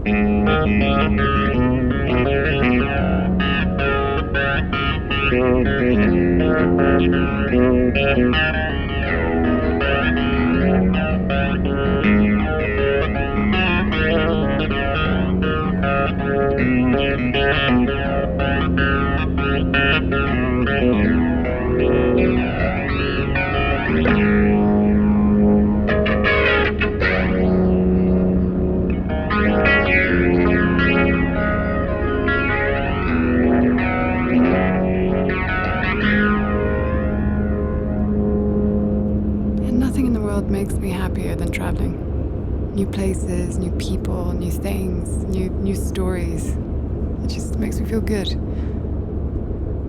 And nothing in the world makes me happier than traveling. New places, new people, new things, new stories. It just makes me feel good.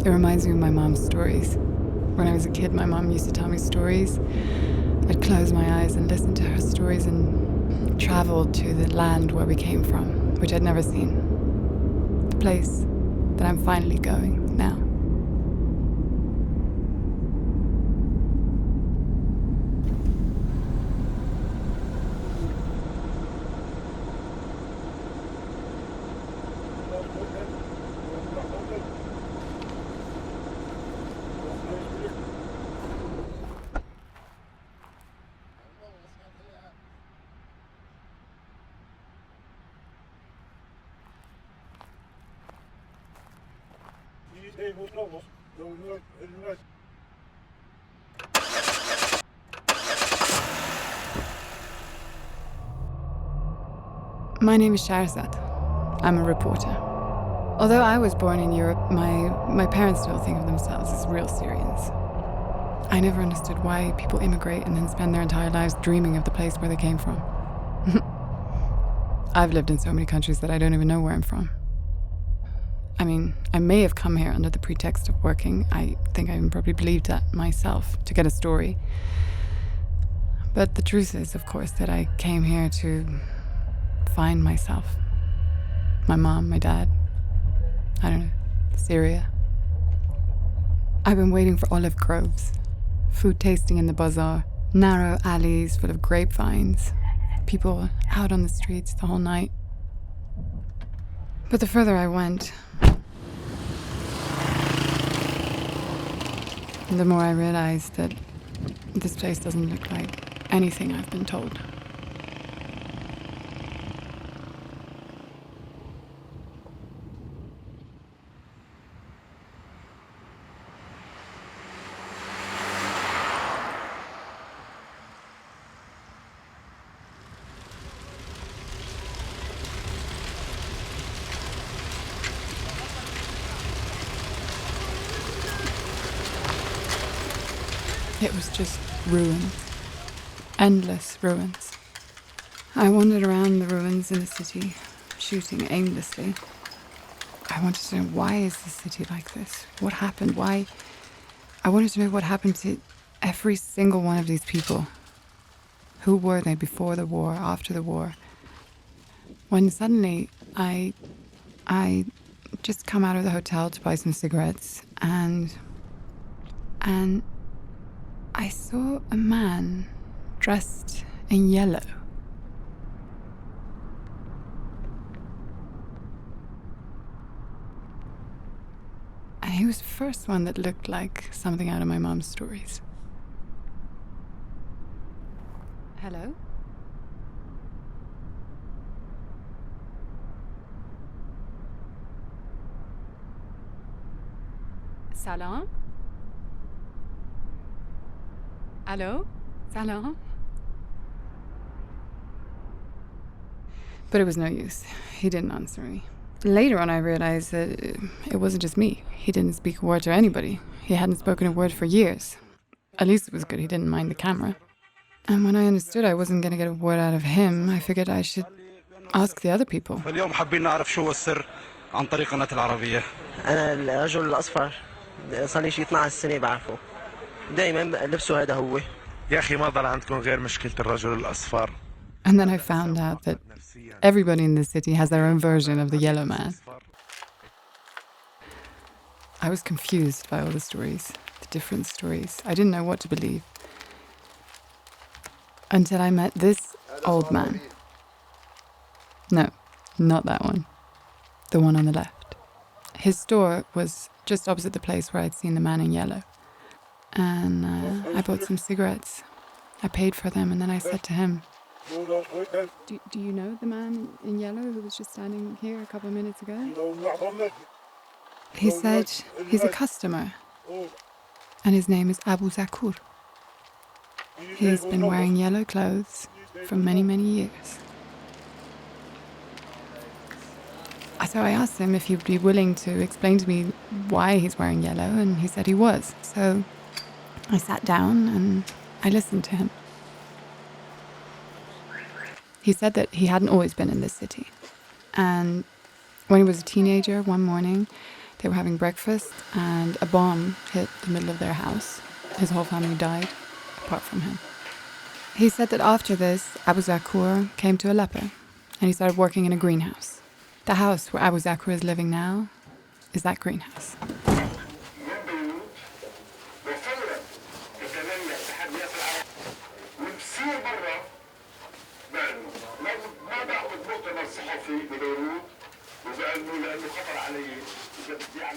It reminds me of my mom's stories. When I was a kid, my mom used to tell me stories. I'd close my eyes and listen to her stories and travel to the land where we came from, which I'd never seen. The place that I'm finally going now. My name is Shahrazad. I'm a reporter. Although I was born in Europe, my parents don't think of themselves as real Syrians. I never understood why people immigrate and then spend their entire lives dreaming of the place where they came from. I've lived in so many countries that I don't even know where I'm from. I mean, I may have come here under the pretext of working. I think I even probably believed that myself, to get a story. But the truth is, of course, that I came here to find myself. My mom, my dad, I don't know, Syria. I've been waiting for olive groves, food tasting in the bazaar, narrow alleys full of grapevines, people out on the streets the whole night. But the further I went, the more I realized that this place doesn't look like anything I've been told. It was just ruins. Endless ruins. I wandered around the ruins in the city, shooting aimlessly. I wanted to know, why is the city like this? What happened? Why? I wanted to know what happened to every single one of these people. Who were they before the war, after the war? When suddenly I just come out of the hotel to buy some cigarettes, and I saw a man dressed in yellow. And he was the first one that looked like something out of my mom's stories. Hello? Salam? Hello? Salam? But it was no use. He didn't answer me. Later on, I realized that it wasn't just me. He didn't speak a word to anybody. He hadn't spoken a word for years. At least it was good he didn't mind the camera. And when I understood I wasn't going to get a word out of him, I figured I should ask the other people. اليوم حابين نعرف شو هو السر عن طريق قناة العربية. أنا الرجل الأصفر صار لي شي 12 سنة بعرفه. دائما لبسه هذا هو. يا أخي ما ضل عندكم غير مشكلة الرجل الأصفر. And then I found out that everybody in the city has their own version of the yellow man. I was confused by all the stories, the different stories. I didn't know what to believe. Until I met this old man. No, Not that one. The one on the left. His store was just opposite the place where I'd seen the man in yellow. And I bought some cigarettes. I paid for them, and then I said to him, do you know the man in yellow who was just standing here a couple of minutes ago? He said he's a customer, and his name is Abu Zakur. He's been wearing yellow clothes for many, many years. So I asked him if he'd be willing to explain to me why he's wearing yellow, and he said he was. So I sat down and I listened to him. He said that he hadn't always been in this city. And when he was a teenager, one morning, they were having breakfast and a bomb hit the middle of their house. His whole family died, apart from him. He said that after this, Abu Zakur came to Aleppo and he started working in a greenhouse. The house where Abu Zakur is living now is that greenhouse.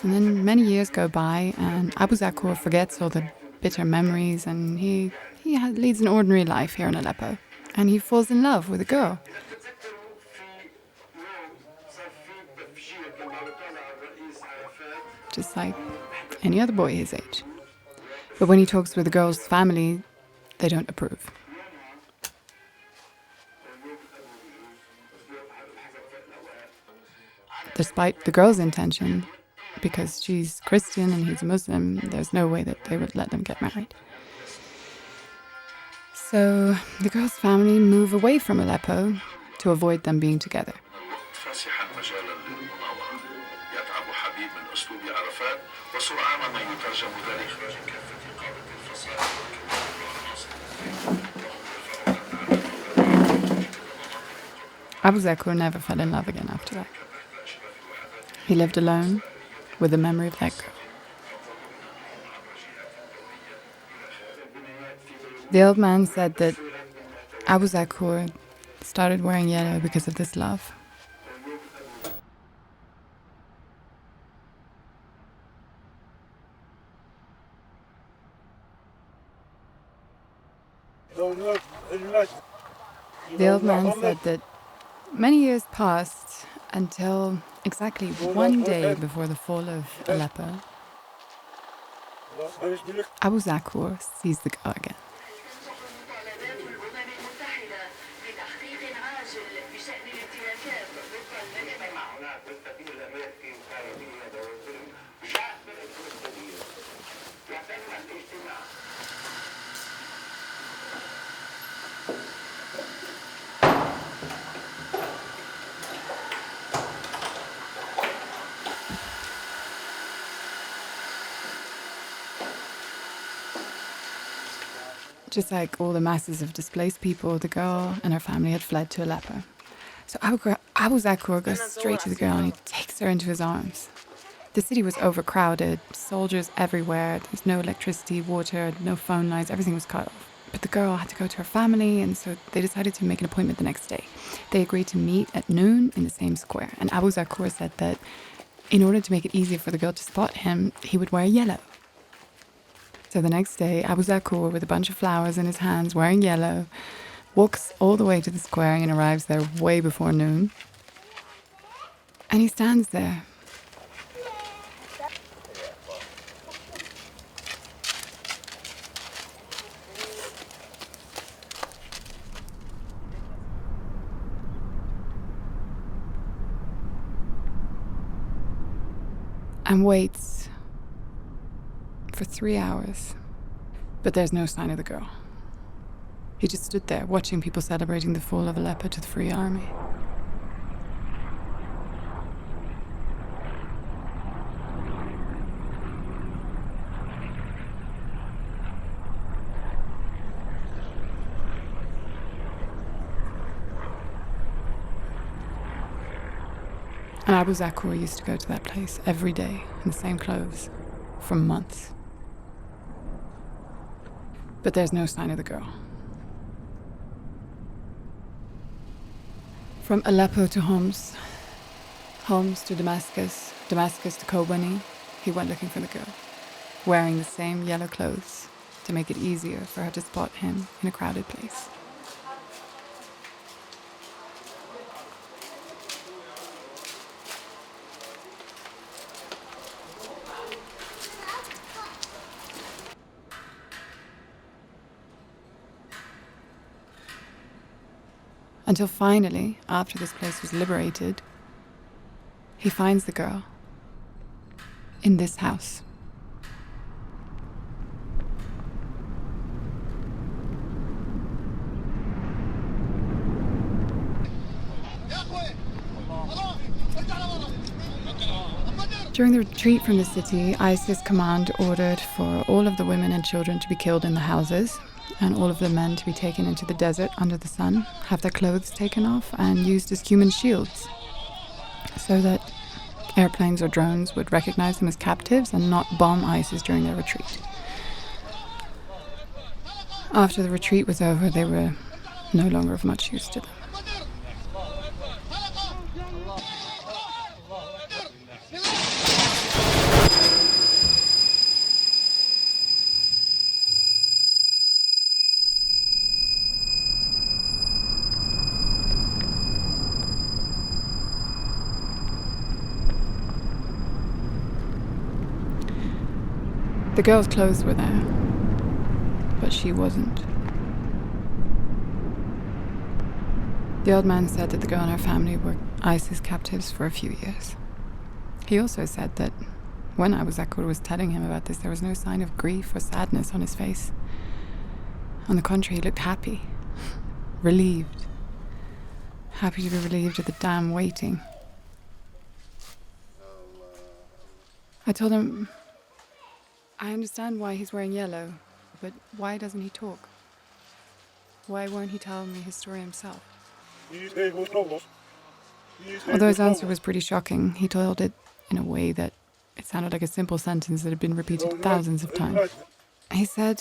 And then many years go by and Abu Zakur forgets all the bitter memories and he leads an ordinary life here in Aleppo. And he falls in love with a girl. Just like any other boy his age. But when he talks with the girl's family, they don't approve. Despite the girl's intention, because she's Christian and he's Muslim, there's no way that they would let them get married. So the girl's family move away from Aleppo to avoid them being together. Abu Zakur never fell in love again after that. He lived alone with the memory of that girl. The old man said that Abu Zakur started wearing yellow because of this love. The old man said that many years passed until exactly one day before the fall of Aleppo, Abu Zakur sees the girl again. Just like all the masses of displaced people, the girl and her family had fled to Aleppo. So Abu Zakur goes straight to the girl and he takes her into his arms. The city was overcrowded, soldiers everywhere, there was no electricity, water, no phone lines, everything was cut off. But the girl had to go to her family, and so they decided to make an appointment the next day. They agreed to meet at noon in the same square, and Abu Zakur said that in order to make it easier for the girl to spot him, he would wear yellow. So the next day, Abu Zakur, with a bunch of flowers in his hands, wearing yellow, walks all the way to the square and arrives there way before noon. And he stands there. And waits for 3 hours. But there's no sign of the girl. He just stood there watching people celebrating the fall of Aleppo to the Free Army. And Abu Zakur used to go to that place every day in the same clothes for months. But there's no sign of the girl. From Aleppo to Homs, Homs to Damascus, Damascus to Kobani, he went looking for the girl, wearing the same yellow clothes to make it easier for her to spot him in a crowded place. Until finally, after this place was liberated, he finds the girl in this house. During the retreat from the city, ISIS command ordered for all of the women and children to be killed in the houses, and all of the men to be taken into the desert under the sun, have their clothes taken off, and used as human shields, so that airplanes or drones would recognize them as captives and not bomb ISIS during their retreat. After the retreat was over, they were no longer of much use to them. The girl's clothes were there, but she wasn't. The old man said that the girl and her family were ISIS captives for a few years. He also said that when Abu Zakur was telling him about this, there was no sign of grief or sadness on his face. On the contrary, he looked happy, relieved. Happy to be relieved of the damn waiting. I told him, I understand why he's wearing yellow, but why doesn't he talk? Why won't he tell me his story himself? Although his answer was pretty shocking, he told it in a way that it sounded like a simple sentence that had been repeated thousands of times. He said,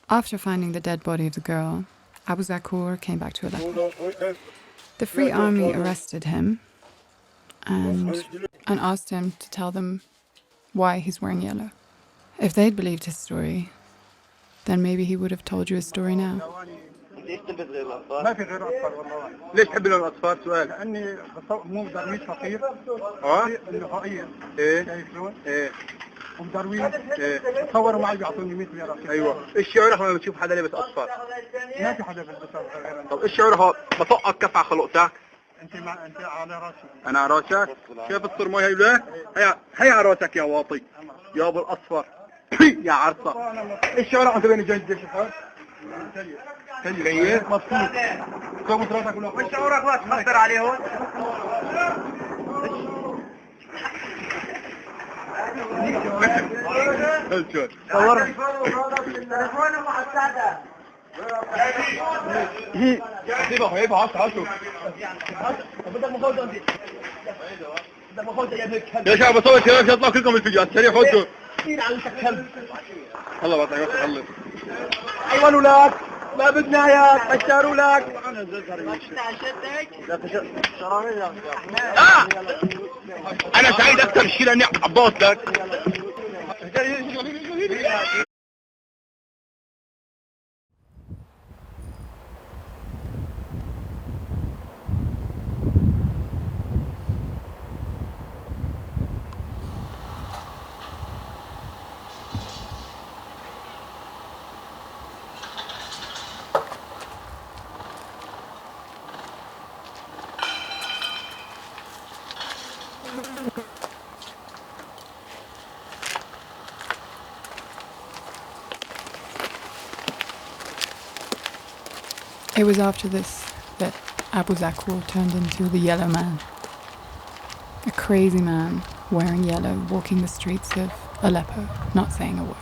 after finding the dead body of the girl, Abu Zakur came back to Aleppo. The Free Army arrested him and asked him to tell them why he's wearing yellow. If they'd believed his story, then maybe he would have told you his story now. ما في غير اصفر والله. ليش تحب لون الاصفر؟ سؤال. لاني مو درويش فقير. النهائيا. ايه. شايف شلون؟ ايه. ودرويش. ايه. تصوروا معي بيعطوني 100 ليره. ايوه. ايش شعورك لما بتشوف حدا لابس اصفر؟ ما في حدا بيلبس اصفر. طب ايش شعورك بطقك كف على خلقتك؟ انت على راسي. انا على راسك؟ شايف الصرمايه هي ولا؟ هي على راسك يا واطي. يا ابو الاصفر. يا عرصه. ايش شعورك انت بين الجيش الحر؟ جيد مبسوط. كم تراثك ولا وش شعورك بقى تخطر عليه هون؟ صورني التليفون مع السعدة. هي بعشر عشر. بدك مخوضة انت. بدك مخوضة يا شباب بصور شباب يطلع كلكم الفيديوهات سريع خذوا. مين على كلب؟ الله بعطيك خلص. ايوه اولاد ما بدنا اياك اشتروا لك. انا سعيد اكثر شيء لاني عباط لك. It was after this that Abu Zakur turned into the Yellow Man. A crazy man wearing yellow, walking the streets of Aleppo, not saying a word.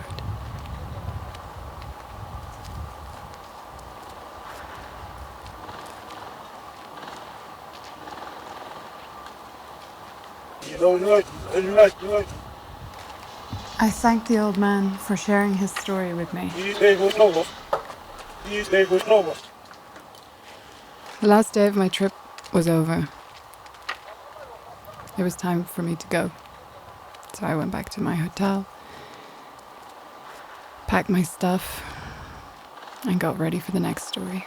I thanked the old man for sharing his story with me. The last day of my trip was over. It was time for me to go. So I went back to my hotel, packed my stuff, and got ready for the next story.